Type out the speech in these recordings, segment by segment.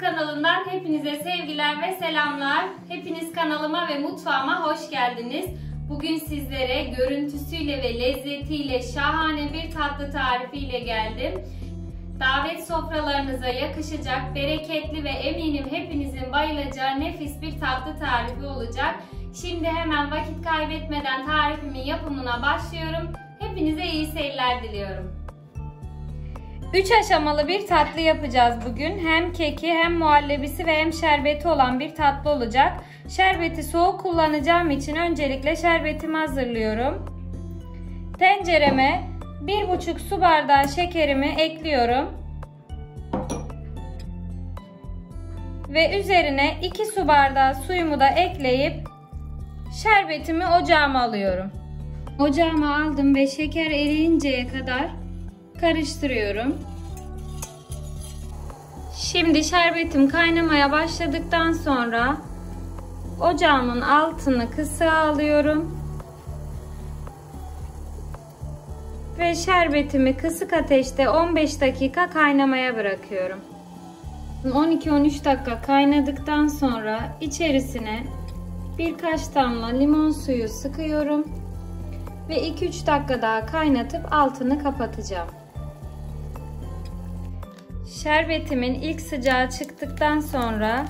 kanalından hepinize sevgiler ve selamlar. Hepiniz kanalıma ve mutfağıma hoş geldiniz. Bugün sizlere görüntüsüyle ve lezzetiyle şahane bir tatlı tarifiyle geldim. Davet sofralarınıza yakışacak, bereketli ve eminim hepinizin bayılacağı nefis bir tatlı tarifi olacak. Şimdi hemen vakit kaybetmeden tarifimin yapımına başlıyorum. Hepinize iyi seyirler diliyorum. 3 aşamalı bir tatlı yapacağız bugün. Hem keki, hem muhallebisi ve hem şerbeti olan bir tatlı olacak. Şerbeti soğuk kullanacağım için öncelikle şerbetimi hazırlıyorum. Tencereme 1,5 su bardağı şekerimi ekliyorum. Ve üzerine 2 su bardağı suyumu da ekleyip şerbetimi ocağıma alıyorum. Ocağıma aldım ve şeker eriyinceye kadar karıştırıyorum. Şimdi şerbetim kaynamaya başladıktan sonra ocağımın altını kısığa alıyorum. Ve şerbetimi kısık ateşte 15 dakika kaynamaya bırakıyorum. 12-13 dakika kaynadıktan sonra içerisine birkaç damla limon suyu sıkıyorum. Ve 2-3 dakika daha kaynatıp altını kapatacağım. Şerbetimin ilk sıcağı çıktıktan sonra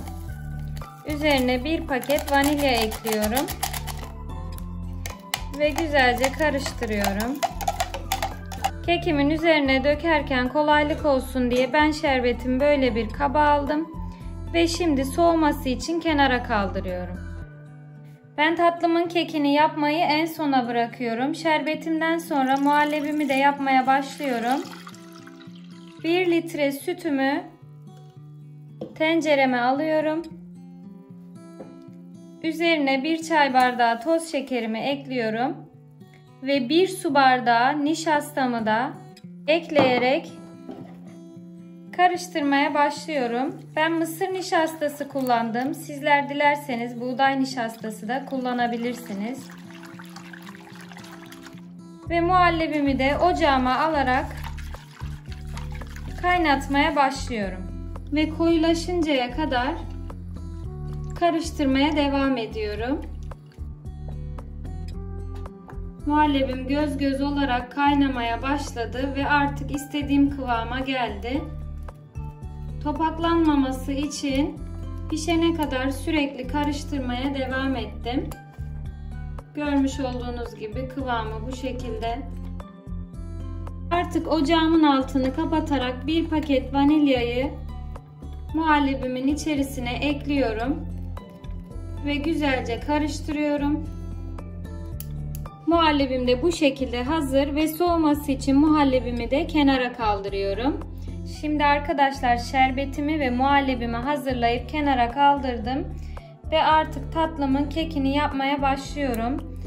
üzerine bir paket vanilya ekliyorum. Ve güzelce karıştırıyorum. Kekimin üzerine dökerken kolaylık olsun diye ben şerbetimi böyle bir kaba aldım. Ve şimdi soğuması için kenara kaldırıyorum. Ben tatlımın kekini yapmayı en sona bırakıyorum. Şerbetimden sonra muhallebimi de yapmaya başlıyorum. 1 litre sütümü tencereme alıyorum. Üzerine 1 çay bardağı toz şekerimi ekliyorum. Ve 1 su bardağı nişastamı da ekleyerek karıştırmaya başlıyorum. Ben mısır nişastası kullandım. Sizler dilerseniz buğday nişastası da kullanabilirsiniz. Ve muhallebimi de ocağıma alarak kaynatmaya başlıyorum. Ve koyulaşıncaya kadar karıştırmaya devam ediyorum. Muhallebim göz göz olarak kaynamaya başladı ve artık istediğim kıvama geldi. Topaklanmaması için pişene kadar sürekli karıştırmaya devam ettim. Görmüş olduğunuz gibi kıvamı bu şekilde. Artık ocağımın altını kapatarak bir paket vanilyayı muhallebimin içerisine ekliyorum. Ve güzelce karıştırıyorum. Muhallebim de bu şekilde hazır ve soğuması için muhallebimi de kenara kaldırıyorum. Şimdi arkadaşlar şerbetimi ve muhallebimi hazırlayıp kenara kaldırdım. Ve artık tatlımın kekini yapmaya başlıyorum.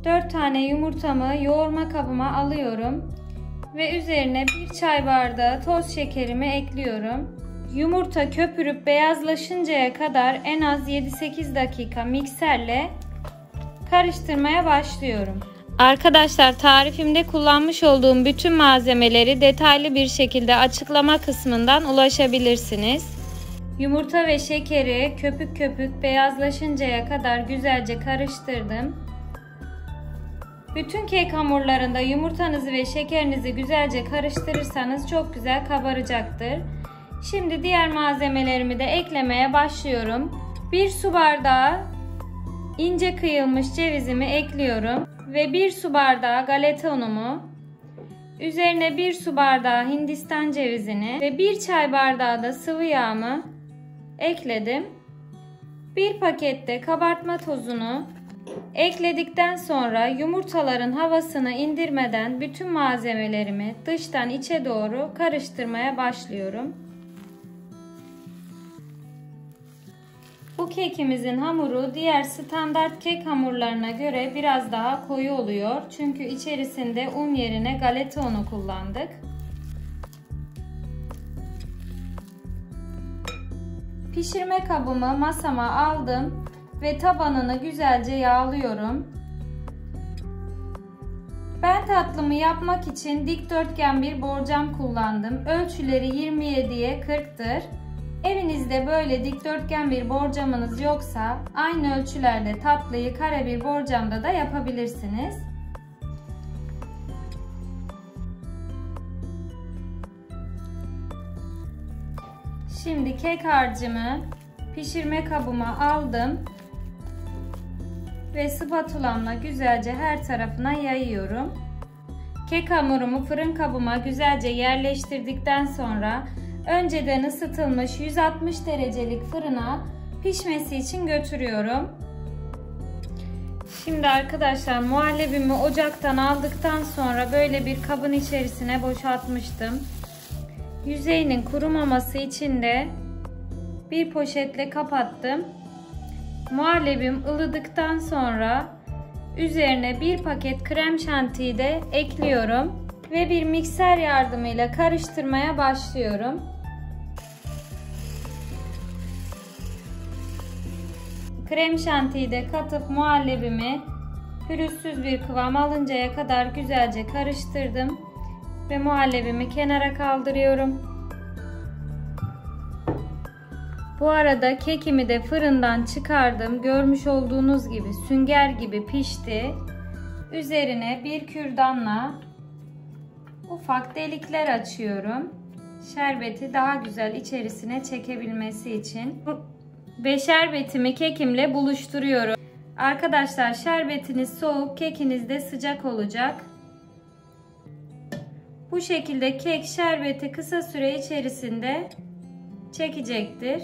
4 tane yumurtamı yoğurma kabıma alıyorum. Ve üzerine 1 çay bardağı toz şekerimi ekliyorum. Yumurta köpürüp beyazlaşıncaya kadar en az 7-8 dakika mikserle karıştırmaya başlıyorum. Arkadaşlar tarifimde kullanmış olduğum bütün malzemeleri detaylı bir şekilde açıklama kısmından ulaşabilirsiniz. Yumurta ve şekeri köpük köpük beyazlaşıncaya kadar güzelce karıştırdım. Bütün kek hamurlarında yumurtanızı ve şekerinizi güzelce karıştırırsanız çok güzel kabaracaktır. Şimdi diğer malzemelerimi de eklemeye başlıyorum. 1 su bardağı ince kıyılmış cevizimi ekliyorum. Ve 1 su bardağı galeta unumu, üzerine 1 su bardağı hindistan cevizini ve 1 çay bardağı da sıvı yağımı ekledim. 1 pakette kabartma tozunu ekledikten sonra yumurtaların havasını indirmeden bütün malzemelerimi dıştan içe doğru karıştırmaya başlıyorum. Bu kekimizin hamuru diğer standart kek hamurlarına göre biraz daha koyu oluyor. Çünkü içerisinde un yerine galeta unu kullandık. Pişirme kabımı masama aldım ve tabanını güzelce yağlıyorum. Ben tatlımı yapmak için dikdörtgen bir borcam kullandım. Ölçüleri 27'ye 40'tır. Evinizde böyle dikdörtgen bir borcamınız yoksa aynı ölçülerde tatlıyı kare bir borcamda da yapabilirsiniz. Şimdi kek harcımı pişirme kabıma aldım ve spatulamla güzelce her tarafına yayıyorum. Kek hamurumu fırın kabıma güzelce yerleştirdikten sonra önceden ısıtılmış 160 derecelik fırına pişmesi için götürüyorum. Şimdi arkadaşlar muhallebimi ocaktan aldıktan sonra böyle bir kabın içerisine boşaltmıştım. Yüzeyinin kurumaması için de bir poşetle kapattım. Muhallebim ılıdıktan sonra üzerine bir paket krem şantiyi de ekliyorum ve bir mikser yardımıyla karıştırmaya başlıyorum. Krem şantiyi de katıp muhallebimi pürüzsüz bir kıvam alıncaya kadar güzelce karıştırdım ve muhallebimi kenara kaldırıyorum. Bu arada kekimi de fırından çıkardım. Görmüş olduğunuz gibi sünger gibi pişti. Üzerine bir kürdanla ufak delikler açıyorum. Şerbeti daha güzel içerisine çekebilmesi için. Ve şerbetimi kekimle buluşturuyorum. Arkadaşlar şerbetiniz soğuk, kekiniz de sıcak olacak. Bu şekilde kek şerbeti kısa süre içerisinde çekecektir.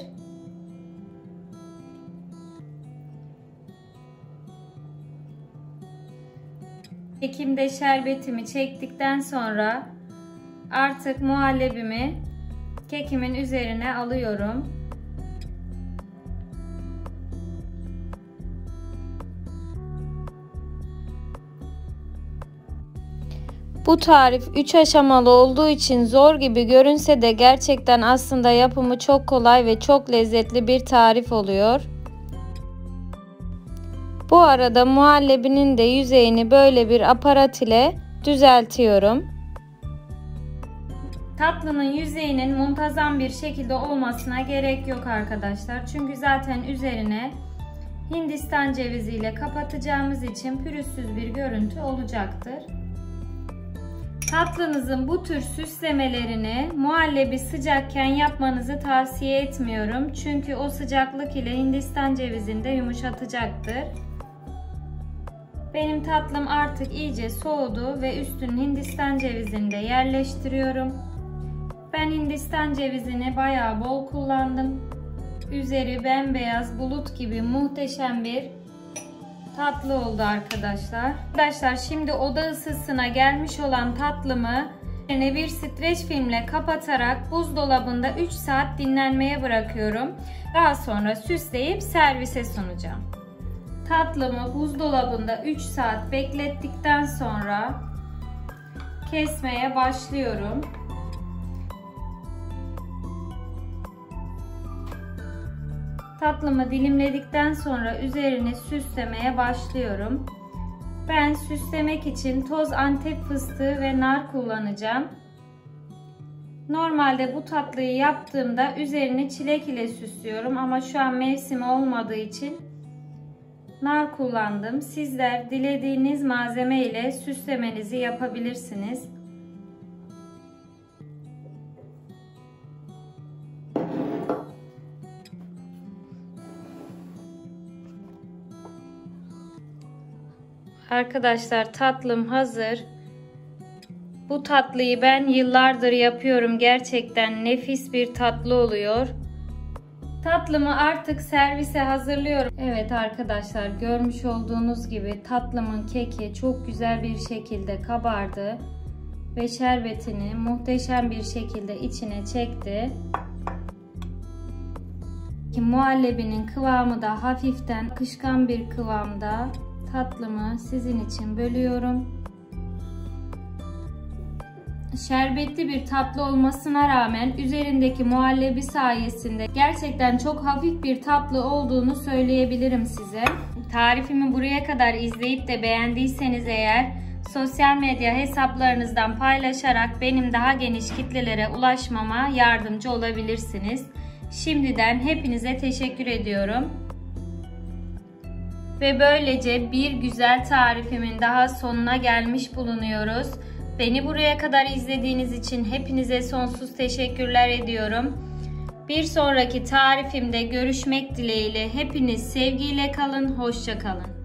Kekimde şerbetimi çektikten sonra artık muhallebimi kekimin üzerine alıyorum. Bu tarif 3 aşamalı olduğu için zor gibi görünse de gerçekten aslında yapımı çok kolay ve çok lezzetli bir tarif oluyor. Bu arada muhallebinin de yüzeyini böyle bir aparat ile düzeltiyorum. Tatlının yüzeyinin muntazam bir şekilde olmasına gerek yok arkadaşlar. Çünkü zaten üzerine Hindistan cevizi ile kapatacağımız için pürüzsüz bir görüntü olacaktır. Tatlınızın bu tür süslemelerini muhallebi sıcakken yapmanızı tavsiye etmiyorum. Çünkü o sıcaklık ile Hindistan cevizini de yumuşatacaktır. Benim tatlım artık iyice soğudu ve üstüne Hindistan cevizini de yerleştiriyorum. Ben Hindistan cevizini bayağı bol kullandım. Üzeri bembeyaz bulut gibi muhteşem bir tatlı oldu arkadaşlar. Arkadaşlar şimdi oda ısısına gelmiş olan tatlımı üzerine bir streç filmle kapatarak buzdolabında 3 saat dinlenmeye bırakıyorum. Daha sonra süsleyip servise sunacağım. Tatlımı buzdolabında 3 saat beklettikten sonra kesmeye başlıyorum. Tatlımı dilimledikten sonra üzerini süslemeye başlıyorum. Ben süslemek için toz Antep fıstığı ve nar kullanacağım. Normalde bu tatlıyı yaptığımda üzerini çilek ile süslüyorum ama şu an mevsimi olmadığı için nar kullandım. Sizler dilediğiniz malzeme ile süslemenizi yapabilirsiniz. Arkadaşlar tatlım hazır. Bu tatlıyı ben yıllardır yapıyorum. Gerçekten nefis bir tatlı oluyor. Tatlımı artık servise hazırlıyorum. Evet arkadaşlar görmüş olduğunuz gibi tatlımın keki çok güzel bir şekilde kabardı. Ve şerbetini muhteşem bir şekilde içine çekti. Muhallebinin kıvamı da hafiften akışkan bir kıvamda. Tatlımı sizin için bölüyorum. Şerbetli bir tatlı olmasına rağmen üzerindeki muhallebi sayesinde gerçekten çok hafif bir tatlı olduğunu söyleyebilirim size. Tarifimi buraya kadar izleyip de beğendiyseniz eğer sosyal medya hesaplarınızdan paylaşarak benim daha geniş kitlelere ulaşmama yardımcı olabilirsiniz. Şimdiden hepinize teşekkür ediyorum. Ve böylece bir güzel tarifimin daha sonuna gelmiş bulunuyoruz. Beni buraya kadar izlediğiniz için hepinize sonsuz teşekkürler ediyorum. Bir sonraki tarifimde görüşmek dileğiyle hepiniz sevgiyle kalın, hoşça kalın.